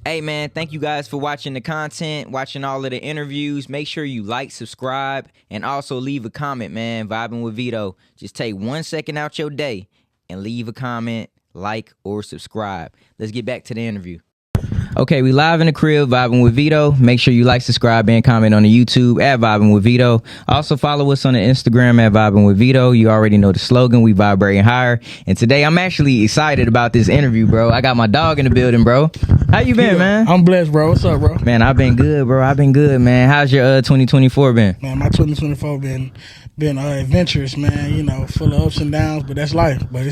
Hey man, thank you guys for watching the content, watching all of the interviews. Make sure you like, subscribe, and also leave a comment, man. Vibing with Veto. Just take 1 second out your day and leave a comment, like, or subscribe. Let's get back to the interview. Okay, we live in the crib, Vibing with Veto. Make sure you like, subscribe, and comment on the YouTube at Vibing with Veto. Also follow us on the Instagram at Vibing with Veto. You already know the slogan, we vibrating higher. And today I'm actually excited about this interview, bro. I got my dog in the building, bro. How you been, man? I'm blessed, bro. What's up, bro? Man, I've been good, bro. I've been good, man. How's your 2024 been? Man, my 2024 been adventurous, man. You know, full of ups and downs, but that's life. But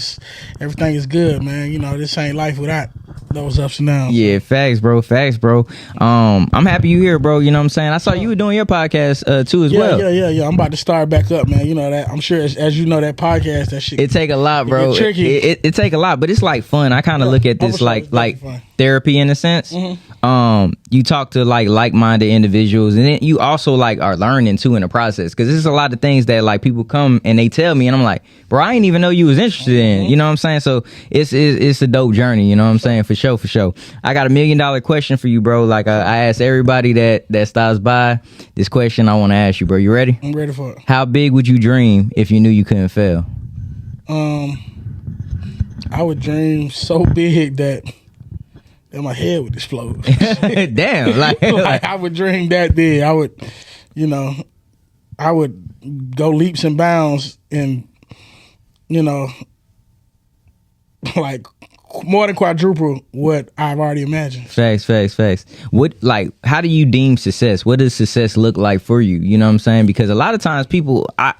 everything is good, man. You know, this ain't life without those ups and downs. Yeah, facts, bro. Facts, bro. I'm happy you here, bro. You know what I'm saying? I saw you were doing your podcast too as well. Yeah. I'm about to start back up, man. You know that. I'm sure as you know that podcast, that shit. It take a lot, bro. Tricky. It take a lot, but it's like fun. I kind of look at this like therapy in a sense. Mm-hmm. You talk to like-minded individuals, and then you also are learning too in the process, because there's a lot of things that people come and they tell me, and I'm like, bro, I didn't even know you was interested in. You know what I'm saying? So it's a dope journey. You know what I'm saying? For sure. I got $1 million question for you, bro. I ask everybody that stops by this question. I want to ask you, bro. You ready? I'm ready for it. How big would you dream if you knew you couldn't fail? I would dream so big that my head would explode. Damn, I would dream that big. I would, I would go leaps and bounds and, more than quadruple what I've already imagined. Facts. What, how do you deem success? What does success look like for you? You know what I'm saying? Because a lot of times people, I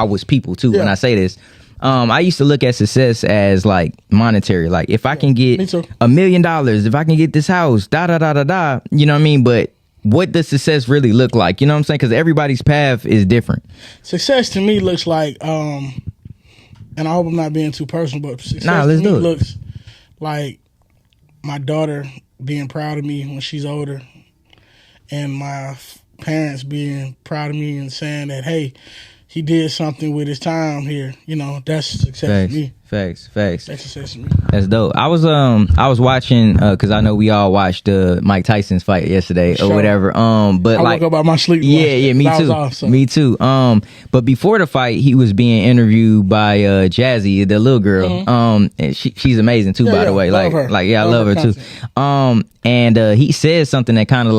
was people too when I say this. I used to look at success as monetary. If I can get $1 million, if I can get this house, you know what I mean? But what does success really look like? You know what I'm saying? Because everybody's path is different. Success to me looks like, and I hope I'm not being too personal, but success to me looks like my daughter being proud of me when she's older, and my parents being proud of me and saying that, hey, he did something with his time here. That's success to me. Facts. That's success to me. That's dope. I was watching because I know we all watched Mike Tyson's fight yesterday or whatever. But I woke up out my sleep. Yeah, me too. Awesome. Me too. But before the fight, he was being interviewed by Jazzy, the little girl. Mm-hmm. And she's amazing too, by the way. Love her. I love her too. And he said something that kind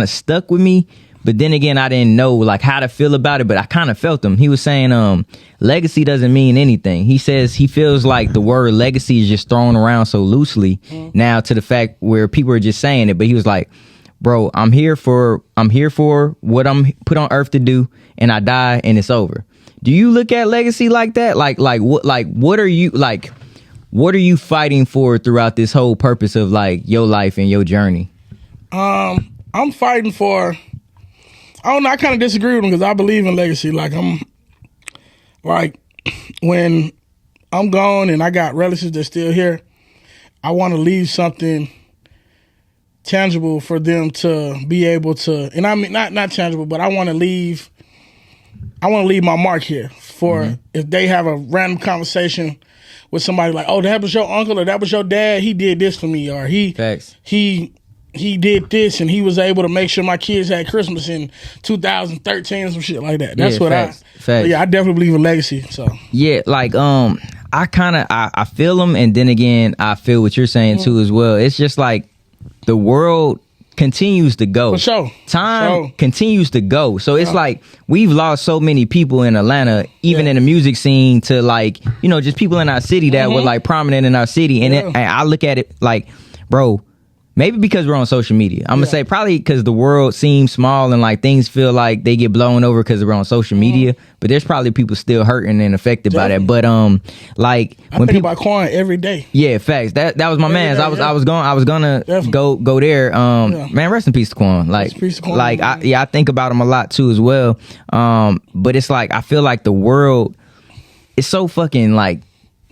of stuck with me. But then again, I didn't know how to feel about it, but I kind of felt him. He was saying legacy doesn't mean anything. He says he feels like the word legacy is just thrown around so loosely now, to the fact where people are just saying it. But he was like, bro, I'm here for what I'm put on earth to do, and I die and it's over. Do you look at legacy like that? What are you fighting for throughout this whole purpose of your life and your journey? I'm fighting for, I don't know, I kind of disagree with him because I believe in legacy. When I'm gone and I got relatives that's still here, I want to leave something tangible for them to be able to, and I mean not tangible, but I want to leave my mark here for if they have a random conversation with somebody oh, that was your uncle or that was your dad, he did this for me, or he did this and he was able to make sure my kids had Christmas in 2013 or some shit like that. That's I definitely believe in legacy. So yeah, I feel them, and then again I feel what you're saying too as well. It's just the world continues to go. For sure. Time continues to go. So it's we've lost so many people in Atlanta, even in the music scene, to just people in our city that were prominent in our city. And I look at it bro, maybe because we're on social media. I'm gonna say probably because the world seems small and things feel like they get blown over because we're on social media. But there's probably people still hurting and affected by that. But I think about Quan every day. Yeah, facts. That was my man's. I was gonna go there. Man, rest in peace to Quan. I think about him a lot too as well. But it's I feel like the world is so fucking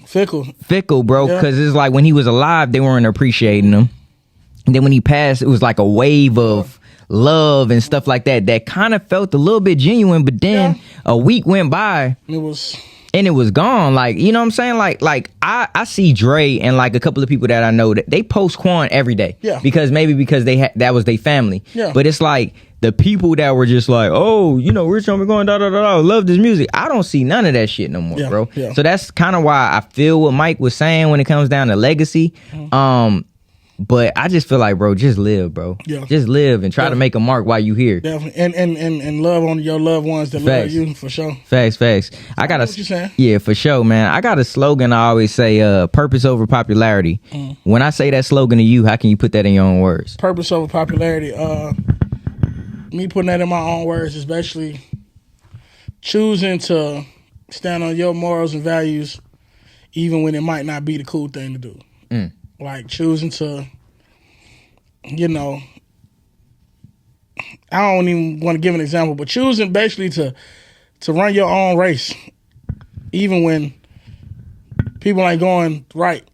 fickle, bro. Because it's when he was alive, they weren't appreciating him. And then when he passed, it was a wave of love and stuff like that kind of felt a little bit genuine. But then a week went by, and it was gone. Like, you know what I'm saying? Like I see Dre and like a couple of people that I know that they post Quan every day. Yeah. Because that was their family. Yeah. But it's like the people that were just like, oh, you know, Rich Homie going love this music. I don't see none of that shit no more, bro. Yeah. So that's kind of why I feel what Mike was saying when it comes down to legacy. But I just feel like, bro, just live, bro. Yeah. Just live and try to make a mark while you here. Definitely. And love on your loved ones that love you, for sure. Facts. I got what you're saying. Yeah, for sure, man. I got a slogan I always say, purpose over popularity. When I say that slogan to you, how can you put that in your own words? Purpose over popularity. Me putting that in my own words, especially choosing to stand on your morals and values, even when it might not be the cool thing to do. Like choosing to, you know, I don't even want to give an example, but choosing basically to run your own race, even when people ain't going right,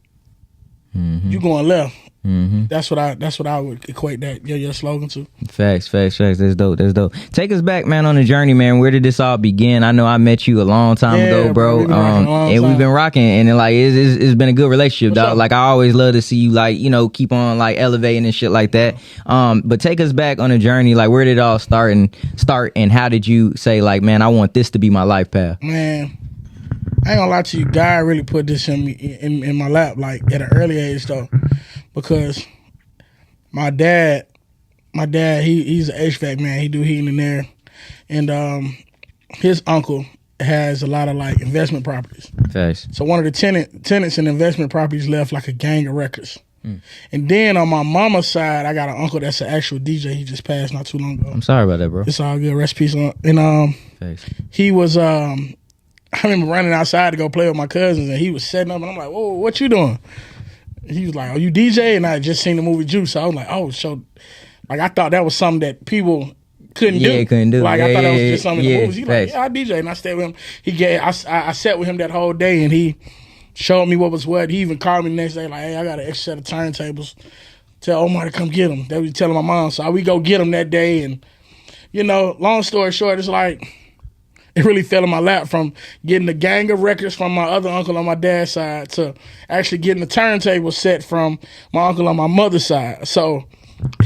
you going left. That's what I would equate that your slogan to. Facts. That's dope. Take us back, man, on the journey, man. Where did this all begin? I know I met you a long time ago, bro. We've been rocking, and it's been a good relationship, dog. Sure. Like I always love to see you, like, you know, keep on like elevating and shit like that. But take us back on the journey, like where did it all start, and how did you say, like, man, I want this to be my life path? Man, I ain't gonna lie to you, God really put this in me in my lap, like at an early age though. Because my dad, he's an HVAC man. He do heating and air, and his uncle has a lot of like investment properties. Thanks. So one of the tenants in investment properties left like a gang of records. And then on my mama's side, I got an uncle that's an actual DJ. He just passed not too long ago. I'm sorry about that, bro. It's all good. Rest in peace. And Thanks. He was I remember running outside to go play with my cousins, and he was setting up, and I'm like, "Whoa, what you doing?" He was like, "Oh, you DJ?" And I had just seen the movie Juice. So I was like, "Oh, so," like I thought that was something that people couldn't do. Yeah, couldn't do. Like I thought that was just something in the movies. He like, "Yeah, I DJ," and I stayed with him. I sat with him that whole day, and he showed me what was what. He even called me the next day, like, "Hey, I got an extra set of turntables. Tell Omar to come get them." They was telling my mom, so we go get them that day. And you know, long story short, it's like it really fell in my lap from getting the gang of records from my other uncle on my dad's side to actually getting the turntable set from my uncle on my mother's side. So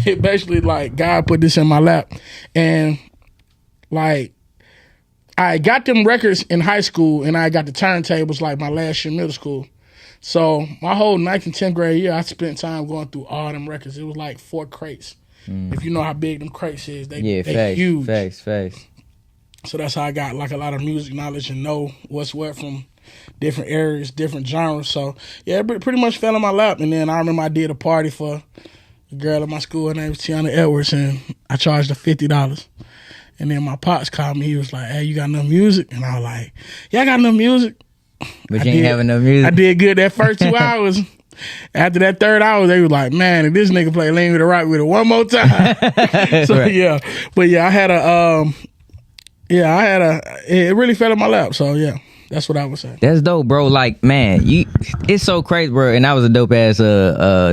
it basically, like, God put this in my lap. And, like, I got them records in high school, and I got the turntables, like, my last year in middle school. So my whole 9th and 10th grade year, I spent time going through all them records. It was like 4 crates. If you know how big them crates is, they huge. Facts. So that's how I got like a lot of music knowledge and know what's what from different areas, different genres. So yeah, it pretty much fell in my lap. And then I remember I did a party for a girl at my school. Her name was Tiana Edwards, and I charged her $50. And then my pops called me. He was like, "Hey, you got enough music?" And I was like, "Yeah, I got enough music." But you ain't have enough music. I did good that first 2 hours. After that 3rd hour, they was like, "Man, if this nigga play Lean with the Rock with it one more time." So right. Yeah, but yeah, I had it really fell in my lap. So yeah, that's what I would say. That's dope, bro. Like, man, it's so crazy, bro. And that was a dope ass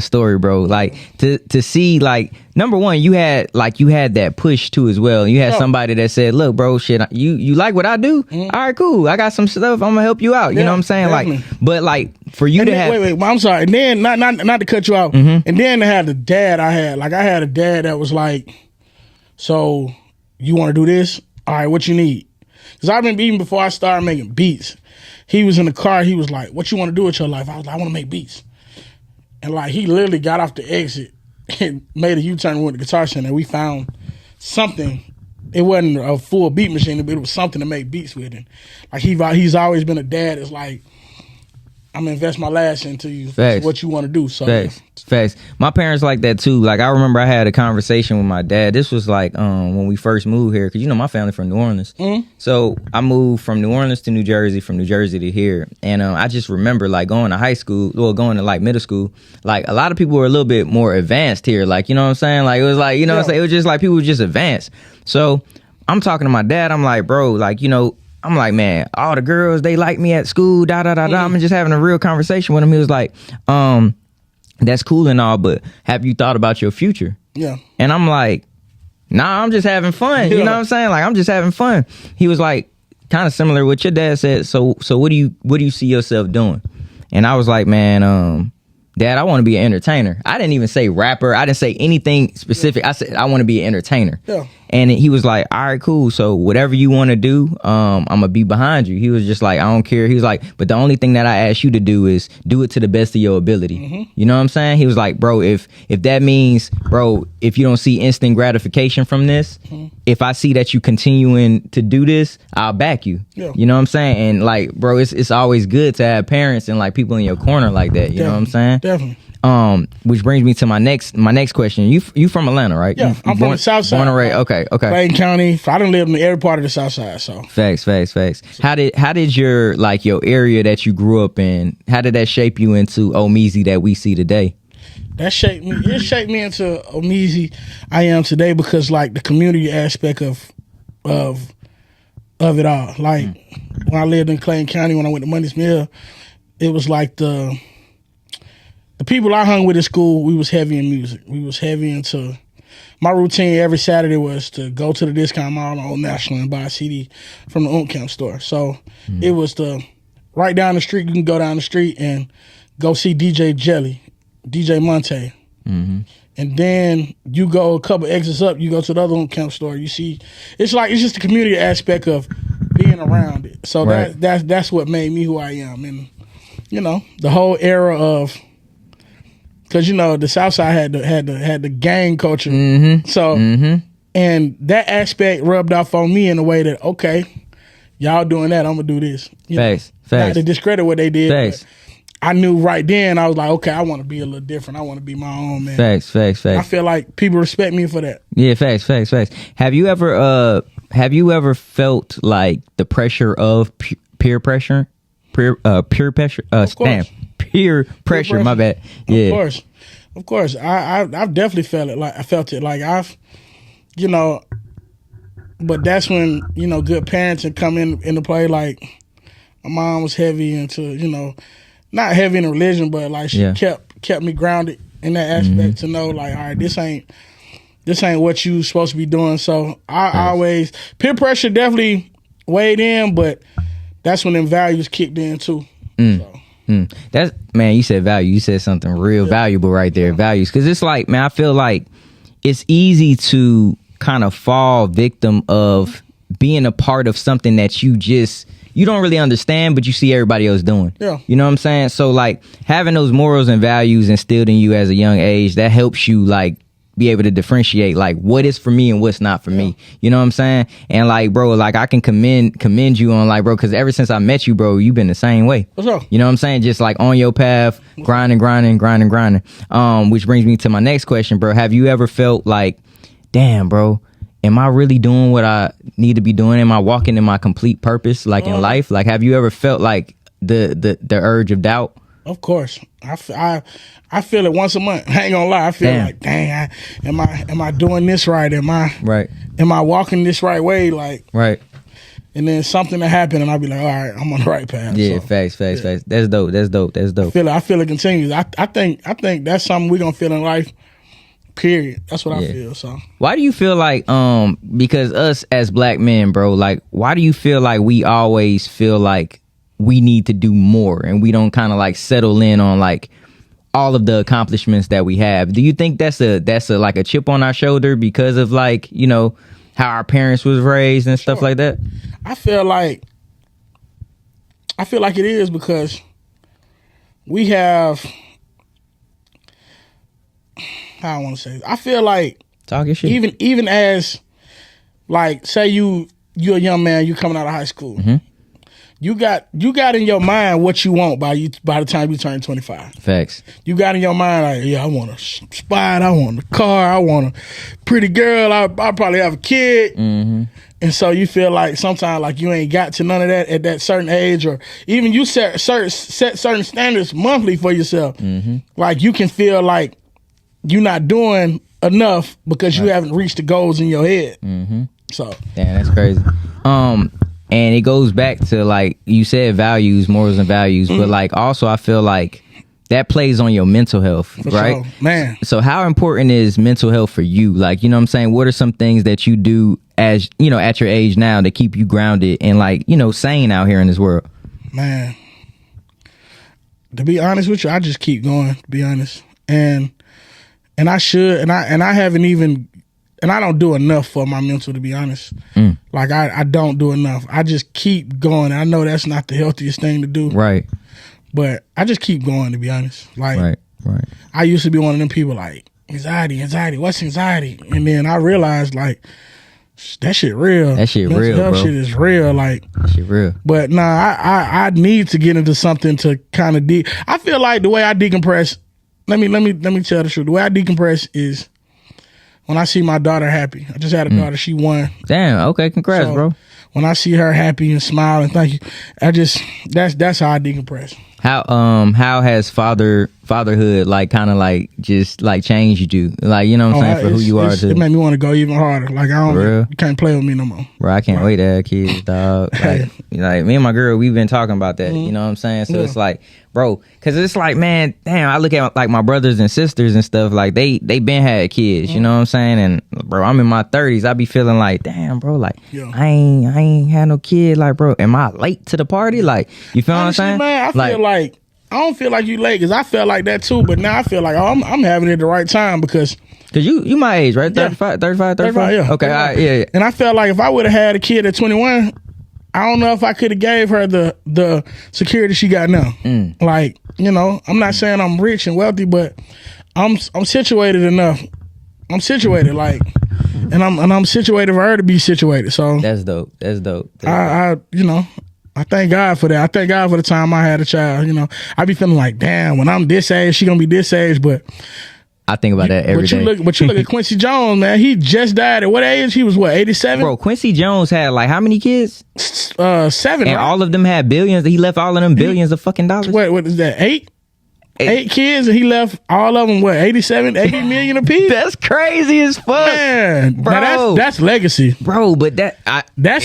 story, bro. Like to see, like, number one, you had that push too as well. You had somebody that said, "Look, bro, shit, you like what I do? All right, cool. I got some stuff. I'm gonna help you out." You know what I'm saying? Definitely. Like, but like for you to have wait, I'm sorry. And then not to cut you out. And then to have the dad I had. Like I had a dad that was like, "So you want to do this? All right, what you need?" Because I've been even before I started making beats. He was in the car. He was like, "What you want to do with your life?" I was like, "I want to make beats." And like he literally got off the exit and made a U-turn and went to Guitar Center. And we found something. It wasn't a full beat machine, but it was something to make beats with. And like he's always been a dad that's like, "I'm gonna invest my last into you. Facts. What you want to do." So Facts. My parents like that too. Like I remember I had a conversation with my dad. This was like when we first moved here, because you know my family from New Orleans. So I moved from New Orleans to New Jersey, from New Jersey to here, and I just remember like going to high school, or going to like middle school. Like a lot of people were a little bit more advanced here. Like, you know what I'm saying? Like it was like, you know what I'm saying? It was just like people were just advanced. So I'm talking to my dad. I'm like, "Bro, like, you know." I'm like, "Man, all the girls, they like me at school, I'm just having a real conversation with him. He was like, "That's cool and all, but have you thought about your future?" Yeah. And I'm like, "Nah, I'm just having fun." You know what I'm saying? Like, I'm just having fun. He was like, kind of similar to what your dad said. So what do you see yourself doing? And I was like, man, Dad, I want to be an entertainer. I didn't even say rapper. I didn't say anything specific. I said I want to be an entertainer. Yeah. And he was like, all right, cool. So whatever you want to do, I'm going to be behind you. He was just like, I don't care. He was like, but the only thing that I ask you to do is do it to the best of your ability. Mm-hmm. You know what I'm saying? He was like, bro, if that means, bro, if you don't see instant gratification from this, mm-hmm. if I see that you continuing to do this, I'll back you. Yeah. You know what I'm saying? And like, bro, it's always good to have parents and like people in your corner like that. You know what I'm saying? Definitely. Which brings me to my next question. You from Atlanta, right? Yeah, I'm from the South Side. Born and raised. Okay. Clayton County. I done lived in every part of the South Side. So facts. How did your area that you grew up in? How did that shape you into Omezy that we see today? That shaped me. It shaped me into Omezy I am today because like the community aspect of it all. Like when I lived in Clayton County, when I went to Money's Mill, it was like the people I hung with in school, we was heavy in music. We was heavy into... My routine every Saturday was to go to the discount mall on Old National and buy a CD from the Camp store. So it was right down the street. You can go down the street and go see DJ Jelly, DJ Monte. Mm-hmm. And then you go a couple exits up, you go to the other Camp store. You see... It's just the community aspect of being around it. So right. that's what made me who I am. And, the whole era of... Because the South Side had the gang culture, mm-hmm. So and that aspect rubbed off on me in a way that y'all doing that, I'm gonna do this. Facts. Not to discredit what they did. But I knew right then. I was like, okay, I want to be a little different. I want to be my own man. Facts. I feel like people respect me for that. Yeah, facts. Have you ever felt like the pressure of peer pressure? Peer pressure. Peer pressure. My bad. Yeah. Of course. I've definitely felt it. Like I felt it. Like I've, but that's when good parenting come into play. Like my mom was heavy into not heavy in religion, but like she kept me grounded in that aspect to know like, all right, this ain't what you supposed to be doing. So I always peer pressure definitely weighed in, but that's when them values kicked in too. So. That's, man, you said value. You said something real valuable right there. Values. Because it's like, man, I feel like it's easy to kind of fall victim of being a part of something that you don't really understand, but you see everybody else doing. Yeah. You know what I'm saying? So like having those morals and values instilled in you as a young age, that helps you like be able to differentiate like what is for me and what's not for me. You know what I'm saying? And like, bro, like I can commend you on like, bro, because ever since I met you, bro, you've been the same way. What's up? You know what I'm saying? Just like on your path, grinding. Which brings me to my next question, bro. Have you ever felt like, damn, bro, am I really doing what I need to be doing? Am I walking in my complete purpose, like in life? Like, have you ever felt like the urge of doubt? Of course, I feel it once a month. I ain't gonna lie. I feel like, dang, am I doing this right? Am I walking this right way? Like, right. And then something that happened, and I'll be like, all right, I'm on the right path. Yeah, so, facts. That's dope. I feel it continues. I think that's something we're gonna feel in life. Period. That's what I feel. So why do you feel like because us as black men, bro, like why do you feel like we always feel like we need to do more and we don't kind of like settle in on like all of the accomplishments that we have? Do you think that's a like a chip on our shoulder because of like, how our parents was raised and stuff like that? I feel like it is because we have, how I want to say this. I feel like talking shit. Even as like say you're a young man, you coming out of high school. Mm-hmm. You got in your mind what you want by the time you turn 25. Facts. You got in your mind like, I want a spot, I want a car, I want a pretty girl, I'll probably have a kid. Mm-hmm. And so you feel like sometimes like you ain't got to none of that at that certain age, or even you set certain standards monthly for yourself. Mm-hmm. Like you can feel like you're not doing enough because you haven't reached the goals in your head. Mm-hmm. So damn, that's crazy. And it goes back to like you said, values, morals and values, but like also I feel like that plays on your mental health, for right? Sure. Man. So how important is mental health for you? Like, you know what I'm saying? What are some things that you do as you know at your age now to keep you grounded and like sane out here in this world? Man, to be honest with you, I just keep going, to be honest. And I should, and I haven't even, and I don't do enough for my mental, to be honest. Like I don't do enough. I just keep going. I know that's not the healthiest thing to do. Right. But I just keep going, to be honest. Like, right. I used to be one of them people like, anxiety, what's anxiety? And then I realized like, that shit real. That shit mental real, health bro. shit is real. Like, that shit real. But nah, I need to get into something to kind of I feel like the way I decompress, let me tell the truth. The way I decompress is when I see my daughter happy. I just had a daughter, she won. Damn, okay, congrats, bro. When I see her happy and smile and thank you, that's how I decompress. How has fatherhood like kind of like just like changed you? Like, you know what I'm saying, for who you are too. It made me want to go even harder. Like you can't play with me no more. Bro, I can't wait to have kids, dog. Like me and my girl, we've been talking about that. You know what I'm saying? So it's like, bro, because it's like, man, damn, I look at like my brothers and sisters and stuff, like they been had kids, you know what I'm saying? And bro, I'm in my 30s. I be feeling like, damn, bro, like I ain't had no kid. Like, bro, am I late to the party? Like, you feel Honestly, what I'm saying? Man, I feel like I don't feel like you late, because I felt like that too, but now I feel like I'm having it at the right time because you my age, right? 35, 35, yeah. Okay, yeah. And I felt like if I would have had a kid at 21, I don't know if I could have gave her the security she got now. Like, I'm not saying I'm rich and wealthy, but I'm situated enough. I'm situated, like, and I'm situated for her to be situated. So that's dope. I thank God for that. I thank God for the time I had a child. I be feeling like, damn, when I'm this age, she gonna be this age. But I think about that every day. But you look at Quincy Jones, man. He just died. At what age? He was 87? Bro, Quincy Jones had like how many kids? 7. And right? all of them had billions. He left all of them billions of fucking dollars. What is that? 8 kids, and he left all of them 80 million apiece. That's crazy as fuck, man. Bro. Now that's legacy, bro. But he won. That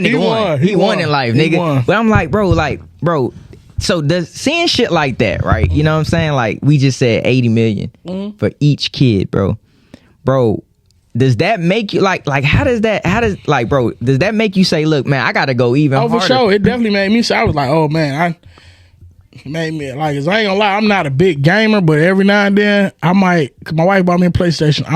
nigga won. He won in life, nigga. But I'm like, bro. So seeing shit like that, right? You know what I'm saying? Like we just said 80 million for each kid, bro. Does that make you like does that make you say, look, man, I gotta go even harder? For sure. It definitely made me say, I was like, oh man, made me like, cause I ain't gonna lie, I'm not a big gamer, but every now and then I might, cause my wife bought me a PlayStation,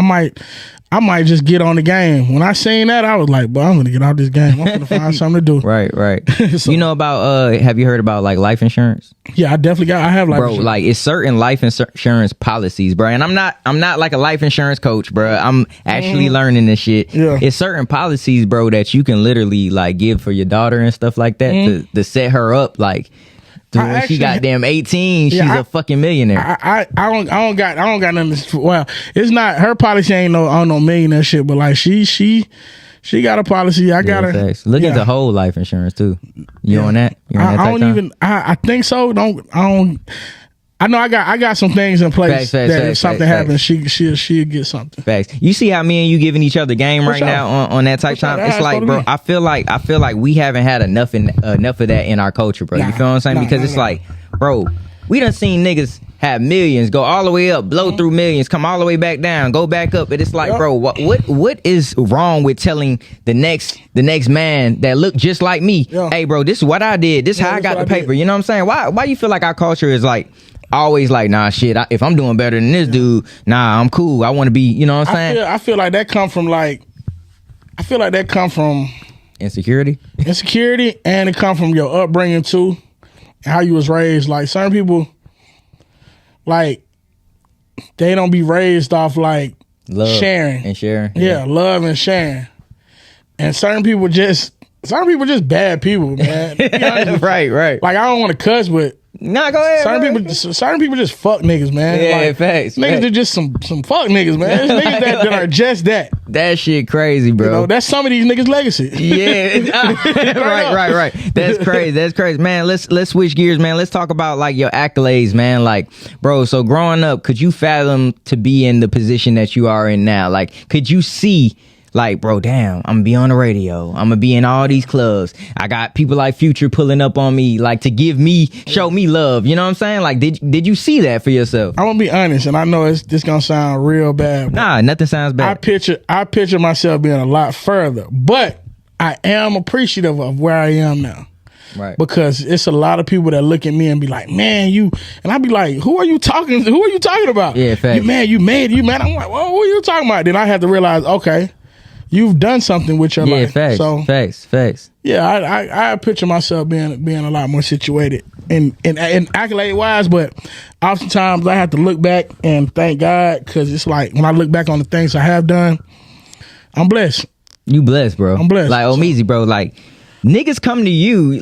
I might just get on the game. When I seen that, I was like, but I'm gonna get out this game. I'm gonna find something to do. Right. So, you know about have you heard about like life insurance? Yeah, I have life insurance. Bro, like it's certain life insurance policies, bro. And I'm not like a life insurance coach, bro. I'm actually learning this shit. Yeah. It's certain policies, bro, that you can literally like give for your daughter and stuff like that to set her up like when she goddamn 18, she's a fucking millionaire. I don't got nothing to, well, it's not her policy, ain't no millionaire shit, but like she got a policy. I got her. Thanks. Look into whole life insurance too. You on that? I think so. I know I got some things in place that if something happens, she'll get something. Facts. You see how me and you giving each other game right now on that type time? It's like, bro, I feel like we haven't had enough of that in our culture, bro. You feel what I'm saying? Because it's like, bro, we done seen niggas have millions, go all the way up, blow through millions, come all the way back down, go back up. And it's like, bro, what is wrong with telling the next man that look just like me, hey, bro, this is what I did, this is how I got the paper. You know what I'm saying? Why you feel like our culture is like always like, nah, shit, if I'm doing better than this dude, nah, I'm cool, I want to be, you know what I'm saying? I feel like that come from insecurity, and it come from your upbringing too, and how you was raised. Like certain people, like they don't be raised off like love sharing. Yeah, love and sharing. And certain people just bad people, man. Right. Like I don't want to cuss, but nah, go ahead. Certain people just fuck niggas, man. Yeah, like, facts. Niggas are just some fuck niggas, man. There's niggas that are just that. That shit crazy, bro. That's some of these niggas' legacy. Yeah. Right. That's crazy. Man, let's switch gears, man. Let's talk about like your accolades, man. Like, bro, so growing up, could you fathom to be in the position that you are in now? Like, could you see like, bro, damn, I'm gonna be on the radio. I'm gonna be in all these clubs. I got people like Future pulling up on me, like to show me love. You know what I'm saying? Like, did you see that for yourself? I'm gonna be honest, and I know this gonna sound real bad. Nah, nothing sounds bad. I picture myself being a lot further, but I am appreciative of where I am now. Right. Because it's a lot of people that look at me and be like, man, and I be like, who are you talking about? Yeah, facts. You made. I'm like, well, who are you talking about? Then I had to realize, okay, you've done something with your life. Facts. So Facts. yeah, I picture myself being a lot more situated and accolade wise, but oftentimes I have to look back and thank God, because it's like when I look back on the things I have done, I'm blessed. You blessed, bro. I'm blessed. Like Omezy, bro. Like, niggas come to you,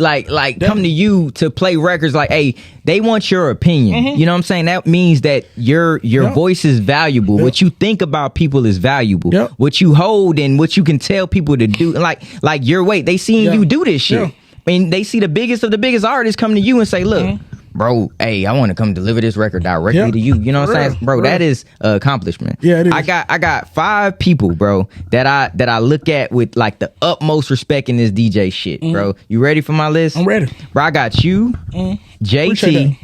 come to you to play records. Like, hey, they want your opinion. Mm-hmm. You know what I'm saying? That means that your voice is valuable. Yep. What you think about people is valuable. Yep. What you hold and what you can tell people to do, like your weight. They seeing you do this shit. Yeah. I mean, they see the biggest of the biggest artists come to you and say, look, bro, hey, I want to come deliver this record directly to you. You know what I'm saying? Bro, that is an accomplishment. Yeah, it is. I got 5 people, bro, that I look at with like the utmost respect in this DJ shit, bro. You ready for my list? I'm ready. Bro, I got you, JT,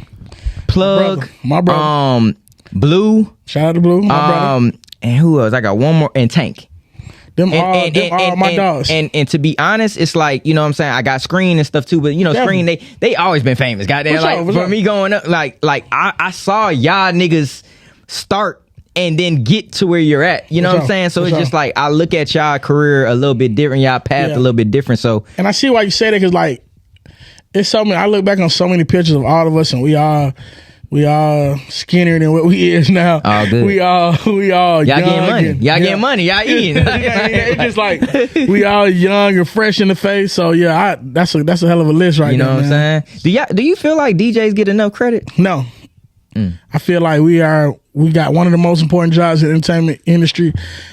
Plug, my brother. Blue. Shout out to Blue, my brother. And who else? I got one more, and Tank. Them all my dogs. And to be honest, it's like, you know what I'm saying, I got Screen and stuff too, but you know, Definitely. Screen, they always been famous. Goddamn, like for me going up, like I saw y'all niggas start and then get to where you're at. You know what I'm saying? So it's just like, I look at y'all career a little bit different, y'all path a little bit different. So, and I see why you say that, because like, it's so many. I look back on so many pictures of all of us, and we all skinnier than what we is now. All good. We all y'all young getting money. and, Y'all getting money. Y'all eating. It's just like we all young and fresh in the face. So yeah, that's a hell of a list right now. You know what I'm saying? Do you feel like DJs get enough credit? No. I feel like we got one of the most important jobs in the entertainment industry,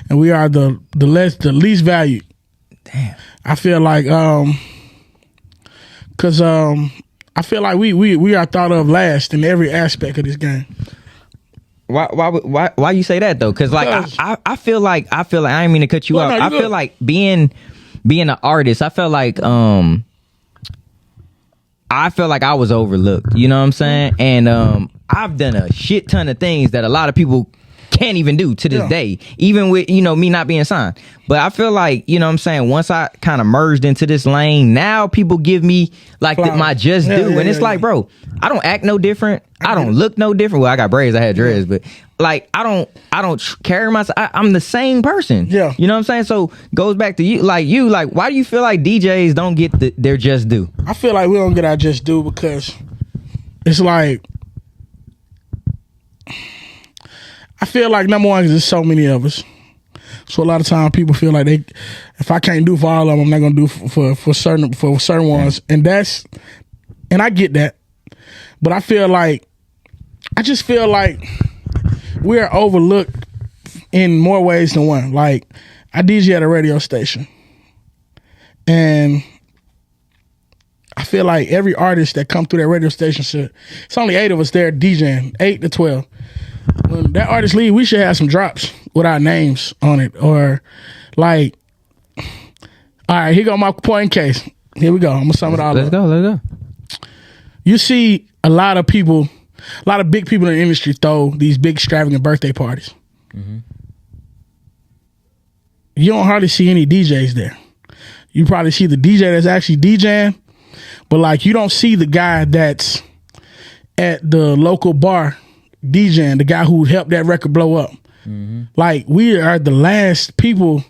and we are the least valued. Damn. I feel like because I feel like we are thought of last in every aspect of this game. Why you say that though? Because like I feel like I didn't mean to cut you off. No, I feel like being an artist, I felt like I was overlooked. You know what I'm saying? And I've done a shit ton of things that a lot of people can't even do to this day, even with, you know, me not being signed. But I feel like, you know what I'm saying, once I kind of merged into this lane, now people give me like my just due. And it's like, bro, I don't act no different. I don't look no different. Well, I got braids, I had dreads, but like I don't carry myself. I'm the same person. Yeah. You know what I'm saying? So goes back to you, why do you feel like DJs don't get their just due? I feel like we don't get our just due because it's like, I feel like number one, there's so many of us. So a lot of times people feel like if I can't do for all of them, I'm not gonna do for certain ones, and I get that, but I just feel like we're overlooked in more ways than one. Like, I DJ at a radio station, and I feel like every artist that come through that radio station it's only 8 of us there DJing, 8 to 12. When that artist leave, we should have some drops with our names on it, or like, all right, here go my point in case. Here we go. I'm gonna sum it all up. Let's go. You see a lot of big people in the industry throw these big extravagant birthday parties. Mm-hmm. You don't hardly see any DJs there. You probably see the DJ that's actually DJing, but like, you don't see the guy that's at the local bar DJing, the guy who helped that record blow up. Mm-hmm. Like, we are the last people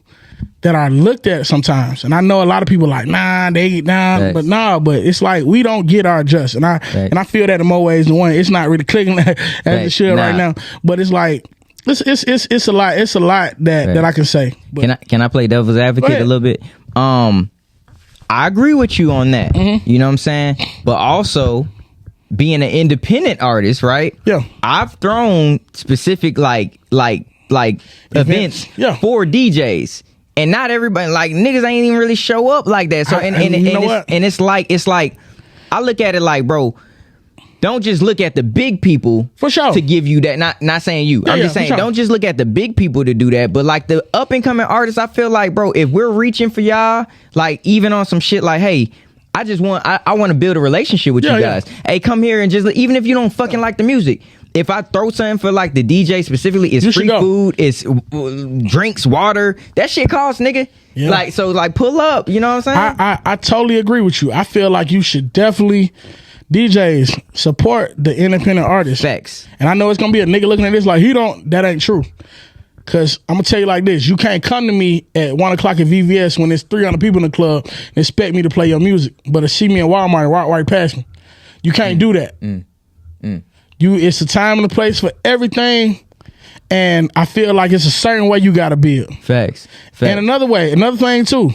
that are looked at sometimes. And I know a lot of people like, but it's like, we don't get our just. And I feel that in more ways than one. It's not really clicking as it should right now. But it's like, it's a lot. It's a lot that I can say. But can I play devil's advocate a little bit? I agree with you on that. Mm-hmm. You know what I'm saying? But also, being an independent artist, right? Yeah. I've thrown specific like events for DJs. And not everybody, like, niggas ain't even really show up like that. So and it's like I look at it like, bro, don't just look at the big people for sure to give you that. Not saying you. I'm just saying sure. Don't just look at the big people to do that. But like the up and coming artists, I feel like, bro, if we're reaching for y'all, like even on some shit like, hey, I just want I want to build a relationship with you guys. Hey, come here and just even if you don't fucking like the music. If I throw something for like the DJ specifically, it's free food, it's drinks, water. That shit costs, nigga. Yeah. Like so, like pull up. You know what I'm saying? I totally agree with you. I feel like you should definitely DJs support the independent artists. Facts. And I know it's gonna be a nigga looking at this like that ain't true. Cause I'm gonna tell you like this: you can't come to me at 1 o'clock at VVS when there's 300 people in the club and expect me to play your music, but to see me in Walmart and walk right past me. You can't do that. It's a time and a place for everything, and I feel like it's a certain way you gotta build. Facts. And another thing too.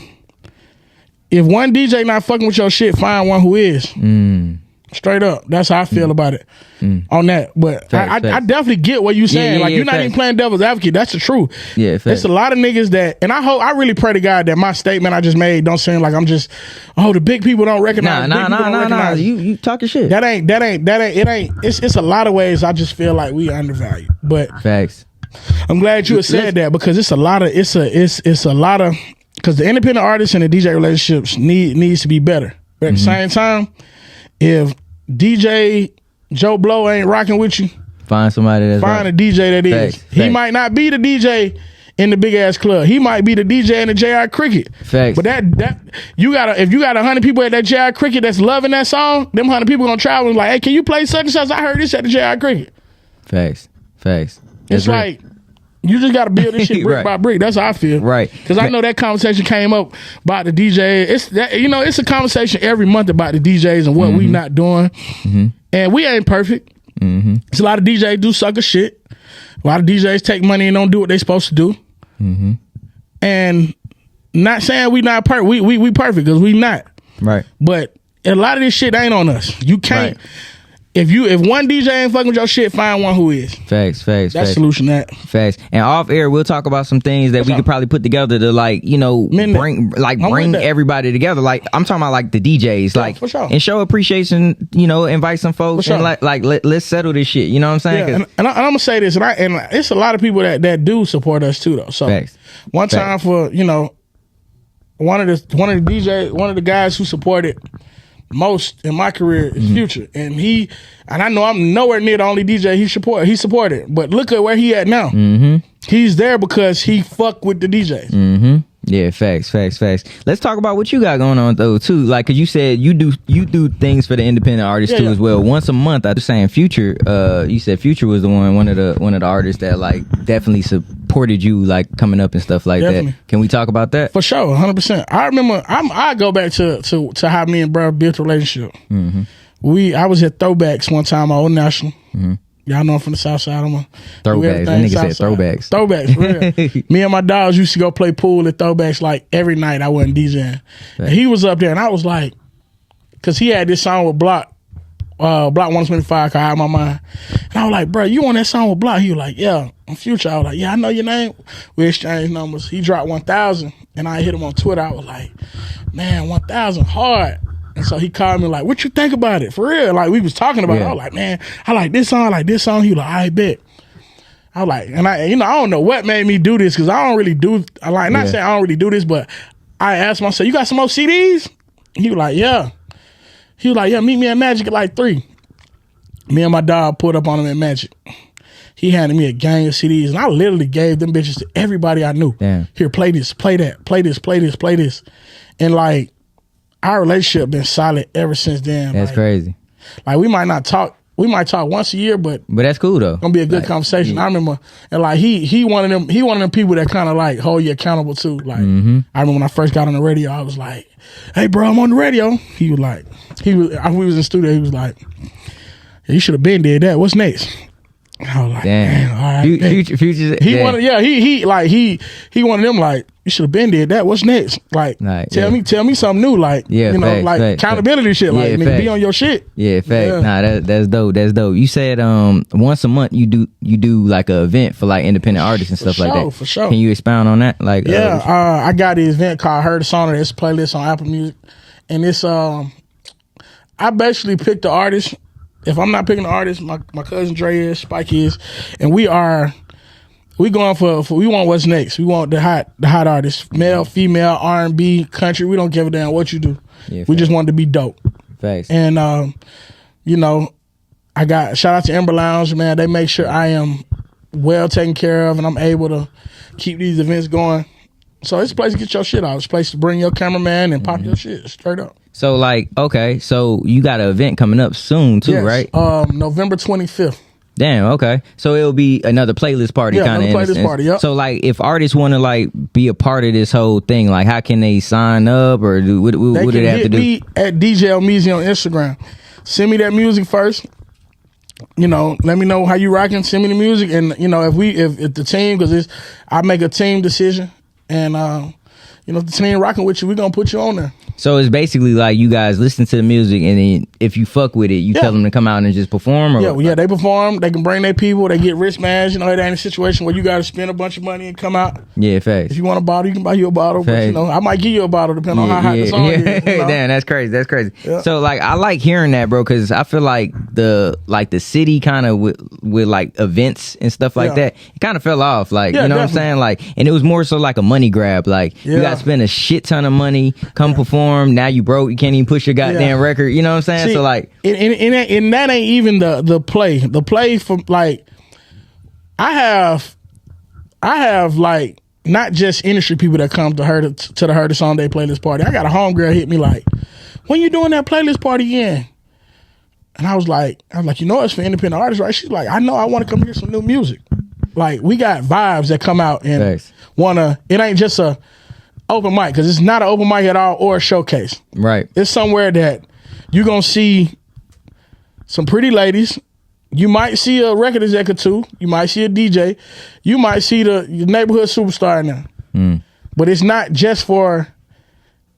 If one DJ not fucking with your shit, find one who is. Straight up, that's how I feel about it on that. But I definitely get what you saying. Like you're not even playing devil's advocate. That's the truth. Yeah, there's a lot of niggas that, and I really pray to God that my statement I just made don't seem like I'm just, the big people don't recognize. Nah. You talking shit. That ain't. It ain't. It's a lot of ways I just feel like we undervalued. But facts. I'm glad you said that because it's a lot of because the independent artists and the DJ relationships needs to be better. But at the same time, if DJ Joe Blow ain't rocking with you, find somebody that's find a DJ that is. Facts. He might not be the DJ in the big ass club. He might be the DJ in the JI Cricket. Facts. But that if you got 100 people at that JI Cricket that's loving that song, them 100 people gonna travel and like, hey, can you play such and such? I heard this at the JI Cricket. Facts. It's like you just got to build this shit brick by brick. That's how I feel. Right. Because I know that conversation came up about the DJ. It's a conversation every month about the DJs and what we not doing. And we ain't perfect. It's a lot of DJs do sucker shit. A lot of DJs take money and don't do what they supposed to do. And not saying we not perfect. We perfect because we not. Right. But a lot of this shit ain't on us. You can't. Right. If one DJ ain't fucking with your shit, find one who is. Facts. That's solution that. Facts. And off air, we'll talk about some things that we could probably put together to bring everybody together. Like I'm talking about like the DJs, like for sure. And show appreciation. Invite some folks sure. and let's settle this shit. You know what I'm saying? Yeah, and I'm gonna say this, and it's a lot of people that do support us too, though. So Facts. One time for one of the guys who supported most in my career is Future, and I know I'm nowhere near the only DJ he supported, but look at where he at now. He's there because he fuck with the DJs. Yeah, facts. Let's talk about what you got going on though too. Like, cause you said you do things for the independent artists too as well. Once a month, I was saying Future. You said Future was one of the artists that like definitely supported you like coming up and stuff like that. Can we talk about that? For sure, 100%. I remember. I go back to how me and bro built a relationship. I was at Throwbacks one time at Old National. Y'all know I'm from the South Side. I'm a Throwbacks. That nigga said Throwbacks. Throwbacks, real. Me and my dogs used to go play pool at Throwbacks like every night. I wasn't DJing. And he was up there, and I was like, because he had this song with Block 125 called Out of My Mind. And I was like, bro, you on that song with Block? He was like, yeah, I'm Future. I was like, yeah, I know your name. We exchanged numbers. He dropped 1,000, and I hit him on Twitter. I was like, man, 1,000 hard. And so he called me like, what you think about it? For real. Like, we was talking about it. I was like, man, I like this song, He was like, I bet. I was like, and I don't know what made me do this because I don't really do, not saying I don't really do this, but I asked myself, you got some more CDs? He was like, yeah. He was like, yeah, meet me at Magic at like 3. Me and my dog pulled up on him at Magic. He handed me a gang of CDs, and I literally gave them bitches to everybody I knew. Damn. Here, play this, play that, play this, play this, play this. And like, our relationship been solid ever since then. That's crazy. Like we might talk once a year, but that's cool though. Gonna be a good conversation. Yeah. I remember, and like he one of them people that kind of like hold you accountable too. Like I remember when I first got on the radio, I was like, "Hey, bro, I'm on the radio." He was like, we was in the studio. He was like, yeah, "You should have been did that. What's next?" I was like, "Damn, all right." Future. He wanted, he one of them like, you should have been did that. What's next? Like, tell me something new. Like, accountability shit. Like, nigga, be on your shit. Yeah, fact. Yeah. Nah, that's dope. That's dope. You said once a month you do like an event for like independent artists and stuff like that. For sure. Can you expound on that? Like, I got the event called Heard a Song. It's a playlist on Apple Music, and it's I basically picked the artist If I'm not picking the artist, my cousin Dre is, Spike is, and we going for we want what's next. We want the hot artists, male, female, R&B, country. We don't give a damn what you do. Yeah, we just want it to be dope. Facts. And you know, I got shout out to Ember Lounge, man. They make sure I am well taken care of and I'm able to keep these events going. So it's a place to get your shit out. It's a place to bring your cameraman and pop your shit straight up. So like, okay, so you got an event coming up soon too, right? November 25th. Damn, okay. So it'll be another playlist party kind of. Another playlist party, yep. So like, if artists want to like be a part of this whole thing, like how can they sign up or what do they have to do? Me at DJ Omezy on Instagram. Send me that music first. You know, let me know how you rocking. Send me the music, and you know if the team, because I make a team decision, and you know if the team rocking with you, we're gonna put you on there. So it's basically like you guys listen to the music, and then if you fuck with it, you tell them to come out and just perform? Or yeah, they perform. They can bring their people. They get wristbands. You know, it ain't a situation where you got to spend a bunch of money and come out. Yeah, facts. If you want a bottle, you can buy you a bottle. Facts. But, you know, I might give you a bottle depending on how hot the song is. You know? Damn, that's crazy. That's crazy. Yeah. So, like, I like hearing that, bro, because I feel like the city kind of with like events and stuff like that, it kind of fell off. Like, you know definitely. What I'm saying? Like, and it was more so like a money grab. Like, you got to spend a shit ton of money, come perform. Now you broke. You can't even push your goddamn record. You know what I'm saying? See, so like, and that ain't even the play. The play for like, I have like not just industry people that come to the Heard the Song Day playlist party. I got a homegirl hit me like, when you doing that playlist party again? And I was like, you know, it's for independent artists, right? She's like, I know, I want to come hear some new music. Like, we got vibes that come out and wanna. It ain't just a open mic, because it's not an open mic at all or a showcase. Right. It's somewhere that you're going to see some pretty ladies. You might see a record executive too. You might see a DJ. You might see your neighborhood superstar in there. But it's not just for,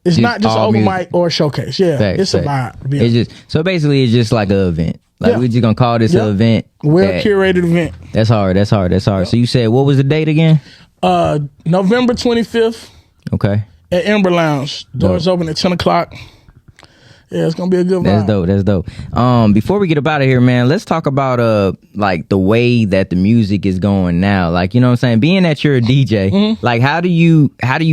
it's not just an open mic or a showcase. Yeah, it's a vibe. It's just, so basically it's just like an event. Like we're just going to call this an event. Well-curated event. That's hard. So you said, what was the date again? November 25th. Okay. At Ember Lounge. Doors open at 10 o'clock. Yeah, it's gonna be a good vibe. That's dope. Before we get up out of here, man, let's talk about like the way that the music is going now. Like, you know what I'm saying? Being that you're a DJ, like how do you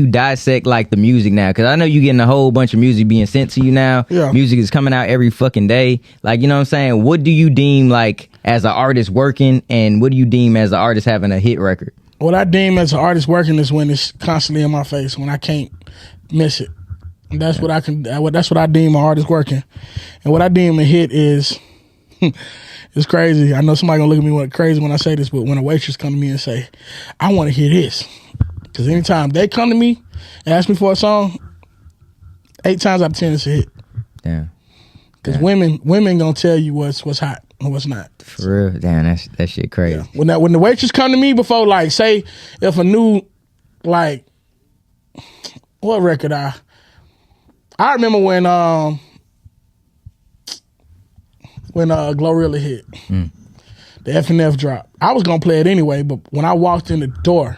dissect like the music now? Because I know you're getting a whole bunch of music being sent to you now. Yeah. Music is coming out every fucking day. Like, you know what I'm saying? What do you deem like as an artist working, and what do you deem as an artist having a hit record? What I deem as an artist working is when it's constantly in my face, when I can't miss it. And that's what I can. That's what I deem an artist working. And what I deem a hit is, it's crazy. I know somebody gonna look at me crazy when I say this, but when a waitress come to me and say, "I want to hear this," because anytime they come to me and ask me for a song, 8 times out of 10 it's a hit. Yeah. Because women gonna tell you what's hot and what's not. For real, damn, that shit crazy. Yeah. When the waitress come to me before, like, say if a new, like, what record I remember when Glorilla hit, the FNF drop. I was gonna play it anyway, but when I walked in the door,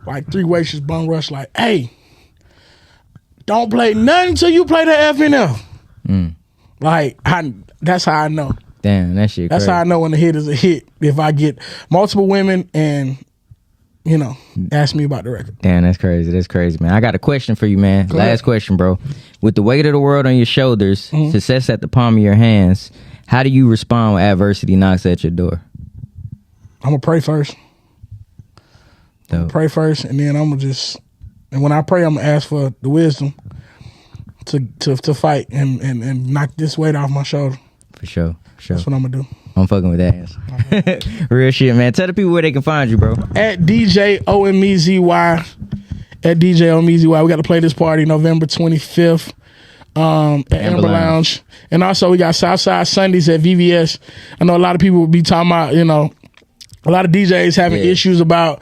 like 3 waitresses bum rush, like, "Hey, don't play nothing until you play the FNF." Like, that's how I know. Damn, that shit. That's crazy. how I know when the hit is a hit. If I get multiple women and, you know, ask me about the record. Damn, that's crazy. That's crazy, man. I got a question for you, man. Go Last ahead. question, bro. With the weight of the world on your shoulders, success at the palm of your hands, how do you respond when adversity knocks at your door? I'm gonna pray first. Pray first, and then I'm gonna just. And when I pray, I'm gonna ask for the wisdom to fight and knock this weight off my shoulder. For sure. That's what I'm gonna do. I'm fucking with that. Real shit, man. Tell the people where they can find you, bro. At DJ Omezy. At DJ Omezy. We got to play this party November 25th at Amber Lounge. And also we got Southside Sundays at VVS. I know a lot of people will be talking about, you know, a lot of DJs having issues about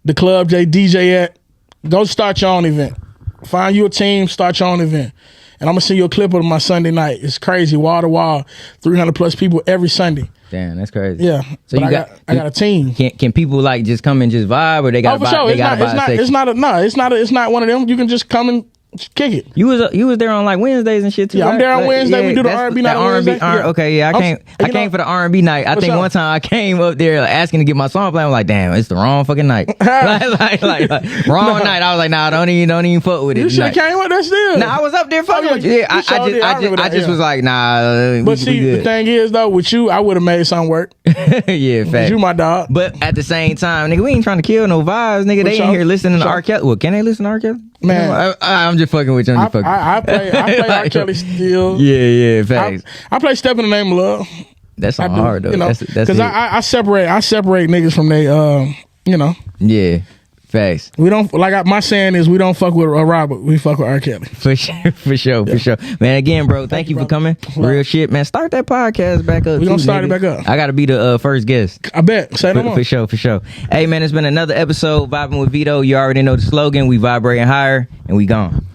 the club they DJ at. Go start your own event. Find you a team, start your own event. And I'm going to send you a clip of my Sunday night. It's crazy, wall to wall, 300 plus people every Sunday. Damn, that's crazy. Yeah, so I got a team. Can people like just come and just vibe, or they got to buy? Sure. It's not one of them. You can just come and Kick it. You was there on like Wednesdays and shit too. Yeah, I'm right? there on Like, Wednesday. We do the R&B night on R&B, Wednesday. Yeah. Okay, yeah, I came for the R&B night. I think one time I came up there asking to get my song played. I'm like, damn, it's the wrong fucking night. like, wrong night. I was like, nah, don't even fuck with it. You should have came with that still. Nah, I was up there fucking with you. Yeah, I just was like, nah. But see, the thing is though, with you, I would have made something work. Yeah, fact. You my dog. But at the same time, nigga, we ain't trying to kill no vibes, nigga. They ain't here listening to R. Kelly. Well, can they listen to R. Kelly? Man, I'm just fucking with you. I play R. Kelly still. Yeah, facts. I play "Step in the Name of Love." That's not hard though. You know, because I separate niggas from they. Yeah, facts. We don't my saying is we don't fuck with Robert. We fuck with R. Kelly. For sure. Man, again, bro, thank you for coming. Real shit, man. Start that podcast back up. We gonna start it back up. I gotta be the first guest. I bet. Say no more. For sure. Hey, man, it's been another episode Vibin with Veto. You already know the slogan. We vibrating higher, and we gone.